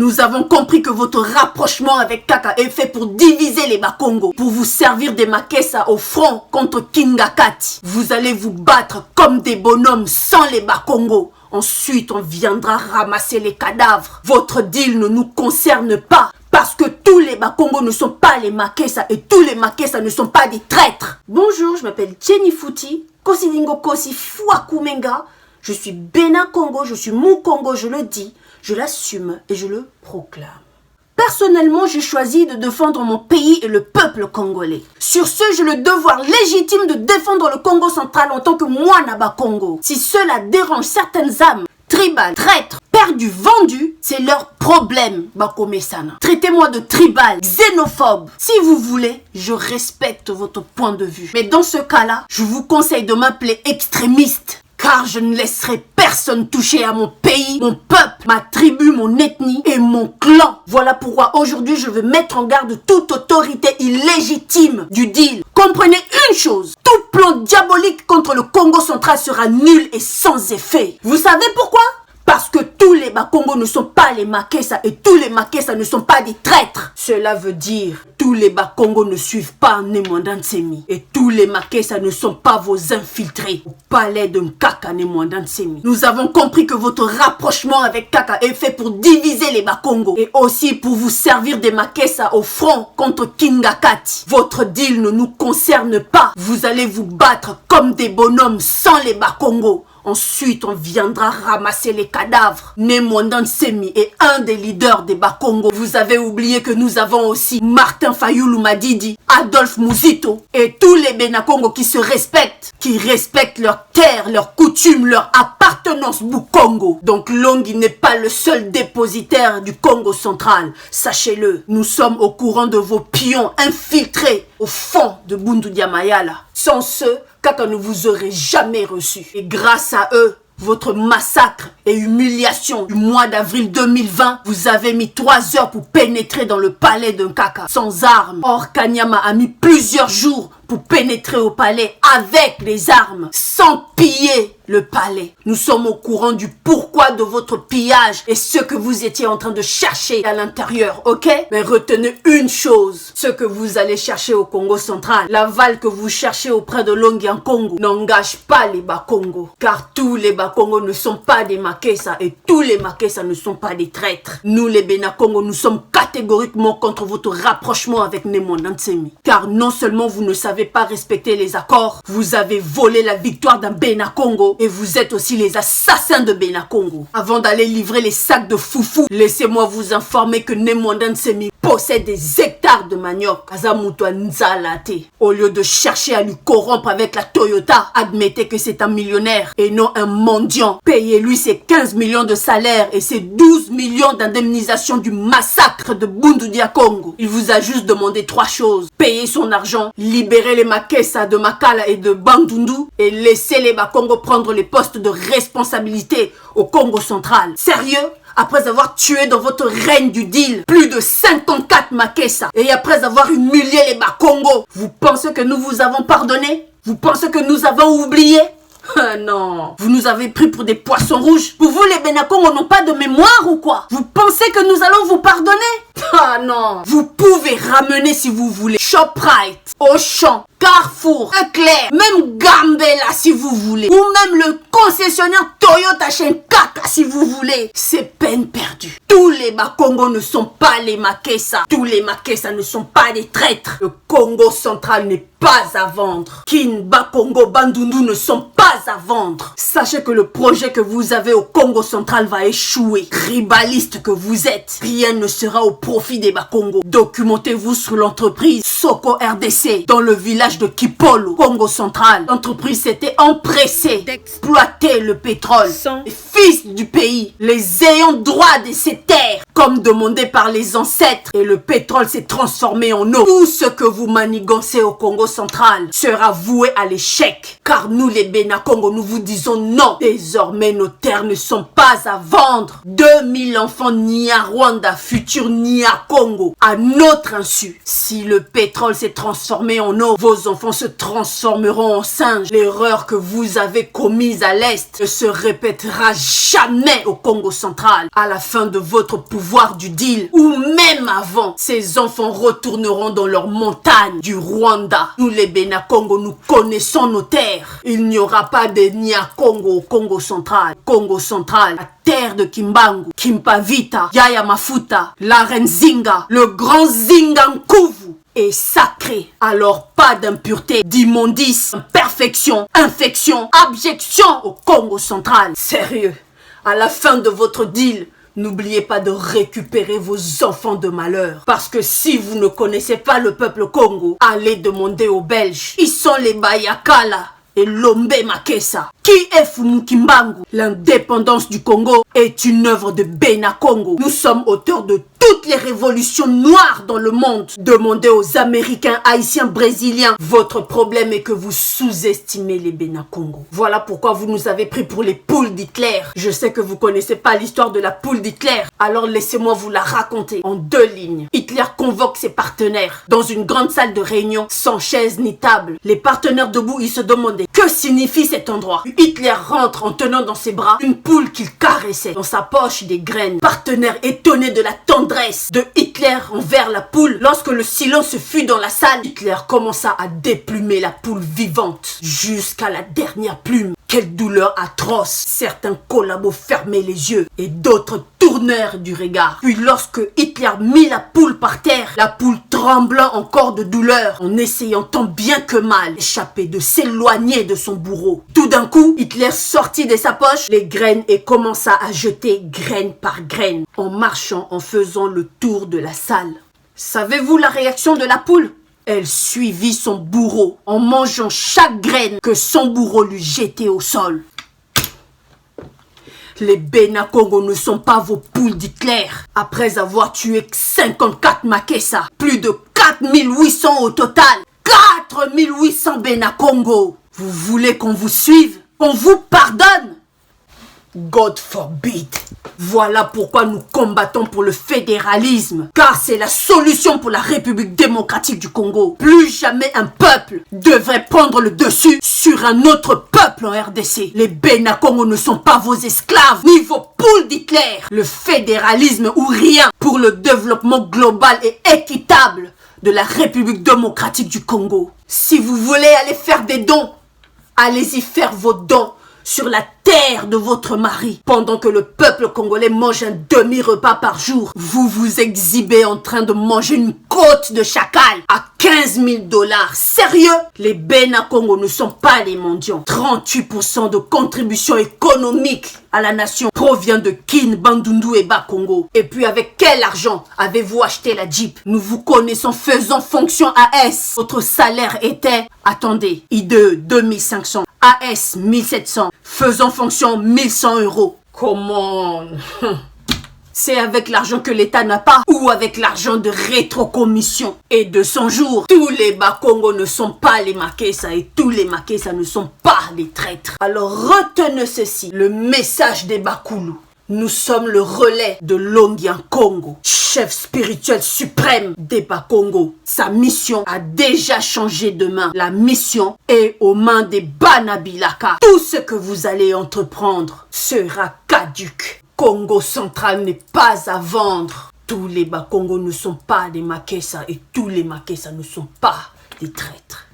Nous avons compris que votre rapprochement avec Kaka est fait pour diviser les Bakongo, pour vous servir des Makessa au front contre Kingakati. Vous allez vous battre comme des bonhommes sans les Bakongo. Ensuite, on viendra ramasser les cadavres. Votre deal ne nous concerne pas. Parce que tous les Bakongo ne sont pas les Makessa et tous les Makessa ne sont pas des traîtres. Bonjour, je m'appelle Jenny Fouti, Kosidingo Kosi Fuakumenga. Je suis Bénin Congo, je suis mon Congo, je le dis, je l'assume et je le proclame. Personnellement, j'ai choisi de défendre mon pays et le peuple congolais. Sur ce, j'ai le devoir légitime de défendre le Congo central en tant que Mwanaba Congo. Si cela dérange certaines âmes, tribales, traîtres, perdus, vendus, c'est leur problème, Bakomesana. Traitez-moi de tribal, xénophobe. Si vous voulez, je respecte votre point de vue. Mais dans ce cas-là, je vous conseille de m'appeler extrémiste. Car je ne laisserai personne toucher à mon pays, mon peuple, ma tribu, mon ethnie et mon clan. Voilà pourquoi aujourd'hui je veux mettre en garde toute autorité illégitime du deal. Comprenez une chose, tout plan diabolique contre le Congo central sera nul et sans effet. Vous savez pourquoi ? Parce que tous les Bakongo ne sont pas les Makessa et tous les Makessa ne sont pas des traîtres. Cela veut dire tous les Bakongo ne suivent pas Nemwanda Nsemi et tous les Makessa ne sont pas vos infiltrés au palais de Nkaka Nemwanda Nsemi. Nous avons compris que votre rapprochement avec Kaka est fait pour diviser les Bakongo et aussi pour vous servir des Makessa au front contre Kingakati. Votre deal ne nous concerne pas. Vous allez vous battre comme des bonhommes sans les Bakongo. Ensuite, on viendra ramasser les cadavres. Nemwanda Nsemi est un des leaders des Bakongo. Vous avez oublié que nous avons aussi Martin Fayulu Madidi, Adolphe Muzito et tous les Benakongo qui se respectent, qui respectent leurs terres, leurs coutumes, leur appartenance Bukongo. Donc Longi n'est pas le seul dépositaire du Congo central. Sachez-le, nous sommes au courant de vos pions infiltrés au fond de Bundu Diamayala. Sans ce, Kaka ne vous aurait jamais reçu. Et grâce à eux, votre massacre et humiliation du mois d'avril 2020, vous avez mis 3 heures pour pénétrer dans le palais de Kaka sans armes. Or, Kanyama a mis plusieurs jours pour pénétrer au palais avec les armes, sans piller le palais. Nous sommes au courant du pourquoi de votre pillage et ce que vous étiez en train de chercher à l'intérieur, ok? Mais retenez une chose, ce que vous allez chercher au Congo central, l'aval que vous cherchez auprès de Longi en Congo, n'engage pas les Bakongo, car tous les Bakongo ne sont pas des Makessa et tous les Makessa ne sont pas des traîtres. Nous les Benakongo, nous sommes catégoriquement contre votre rapprochement avec Nemwanda Nsemi, car non seulement vous ne savez pas respecter les accords, vous avez volé la victoire d'un Benakongo et vous êtes aussi les assassins de Benakongo. Avant d'aller livrer les sacs de foufou, laissez-moi vous informer que Nemwanda Nsemi possède des hectares de manioc. Azamuto Nzalate. Au lieu de chercher à lui corrompre avec la Toyota, admettez que c'est un millionnaire et non un mendiant. Payez-lui ses 15 millions de salaire et ses 12 millions d'indemnisation du massacre de Bundu Dia Congo. Il vous a juste demandé 3 choses. Payer son argent, libérer les Makessa de Makala et de Bandundu et laisser les Bakongo prendre les postes de responsabilité au Congo central. Sérieux? Après avoir tué dans votre règne du deal plus de 54 Makessa et après avoir humilié les Bakongo, vous pensez que nous vous avons pardonné? Vous pensez que nous avons oublié? Ah non, vous nous avez pris pour des poissons rouges. Pour vous, les Benakongo n'ont pas de mémoire ou quoi? Vous pensez que nous allons vous pardonner? Ah non, vous pouvez ramener si vous voulez Shoprite, Auchan, Carrefour, Leclerc, même Gambela si vous voulez, ou même le concessionnaire Toyota chez Kaka si vous voulez. C'est peine perdue. Tous les Bakongo ne sont pas les Makessa. Tous les Makessa ne sont pas des traîtres. Le Congo central n'est pas à vendre. Kin, Bakongo, Bandundu ne sont pas à vendre. Sachez que le projet que vous avez au Congo central va échouer. Ribaliste que vous êtes, rien ne sera au profit des Bakongo. Documentez-vous sur l'entreprise Soko RDC dans le village de Kipolo, Congo central. L'entreprise s'était empressée d'exploiter le pétrole. Les fils du pays, les ayants droit de ces terres, comme demandé par les ancêtres, et le pétrole s'est transformé en eau. Tout ce que vous manigancez au Congo central sera voué à l'échec, car nous les Benakongo, nous vous disons non. Désormais, nos terres ne sont pas à vendre. 2000 enfants ni à Rwanda, futur ni à Congo, à notre insu. Si le pétrole s'est transformé en eau, vos vos enfants se transformeront en singes. L'erreur que vous avez commise à l'Est ne se répétera jamais au Congo central. À la fin de votre pouvoir du deal, ou même avant, ces enfants retourneront dans leurs montagnes du Rwanda. Nous les Bénakongo, nous connaissons nos terres. Il n'y aura pas de Nia-Congo au Congo central. Congo central, la terre de Kimbangu, Kimpavita, Yaya Mafuta, la reine Zinga, le grand Zingankuvu est sacré. Alors pas d'impureté, d'immondice, imperfection, infection, abjection au Congo central. Sérieux, à la fin de votre deal, n'oubliez pas de récupérer vos enfants de malheur. Parce que si vous ne connaissez pas le peuple Congo, allez demander aux Belges. Ils sont les Bayakala et Lombe Makessa. Qui est Fumu Kimbangu? L'indépendance du Congo est une œuvre de Bénakongo. Nous sommes auteurs de toutes les révolutions noires dans le monde. Demandez aux Américains, Haïtiens, Brésiliens. Votre problème est que vous sous-estimez les Bénakongo. Voilà pourquoi vous nous avez pris pour les poules d'Hitler. Je sais que vous connaissez pas l'histoire de la poule d'Hitler. Alors laissez-moi vous la raconter en 2 lignes. Hitler convoque ses partenaires dans une grande salle de réunion, sans chaise ni table. Les partenaires debout, ils se demandaient que signifie cet endroit. Hitler rentre en tenant dans ses bras une poule qu'il caressait. Dans sa poche, des graines. Partenaires étonnés de la tendresse de Hitler envers la poule. Lorsque le silence fut dans la salle, Hitler commença à déplumer la poule vivante jusqu'à la dernière plume. Quelle douleur atroce! Certains collabos fermaient les yeux et d'autres tournèrent du regard. Puis lorsque Hitler mit la poule par terre, la poule tremblant encore de douleur, en essayant tant bien que mal d'échapper, de s'éloigner de son bourreau. Tout d'un coup, Hitler sortit de sa poche les graines et commença à jeter graine par graine, en marchant, en faisant le tour de la salle. Savez-vous la réaction de la poule? Elle suivit son bourreau en mangeant chaque graine que son bourreau lui jetait au sol. Les Bénakongo ne sont pas vos poules d'Hitler. Après avoir tué 54 Makessa, plus de 4800 au total. 4800 Bénakongo. Vous voulez qu'on vous suive? Qu'on vous pardonne? God forbid. Voilà pourquoi nous combattons pour le fédéralisme, car c'est la solution pour la République démocratique du Congo. Plus jamais un peuple devrait prendre le dessus sur un autre peuple en RDC. Les Bénakongo ne sont pas vos esclaves, ni vos poules d'Hitler. Le fédéralisme ou rien pour le développement global et équitable de la République démocratique du Congo. Si vous voulez aller faire des dons, allez-y faire vos dons sur la terre de votre mari. Pendant que le peuple congolais mange un demi-repas par jour, vous vous exhibez en train de manger une côte de chacal à 15 000 $. Sérieux? Les Bénakongo ne sont pas des mendiants. 38% de contribution économique à la nation provient de Kin, Bandundu et Bakongo. Et puis avec quel argent avez-vous acheté la Jeep? Nous vous connaissons faisant fonction AS. Votre salaire était, attendez, IDE 2500. AS 1700, faisant fonction 1100 €. Comment? C'est avec l'argent que l'État n'a pas ou avec l'argent de rétrocommission. Et de son jour, tous les Bakongo ne sont pas les Makessa et tous les Makessa ne sont pas les traîtres. Alors retenez ceci, le message des Bakulu. Nous sommes le relais de Longyan Congo, chef spirituel suprême des Bakongo. Sa mission a déjà changé de main. La mission est aux mains des Banabilaka. Tout ce que vous allez entreprendre sera caduc. Congo central n'est pas à vendre. Tous les Bakongo ne sont pas des Makessa et tous les Makessa ne sont pas des traîtres.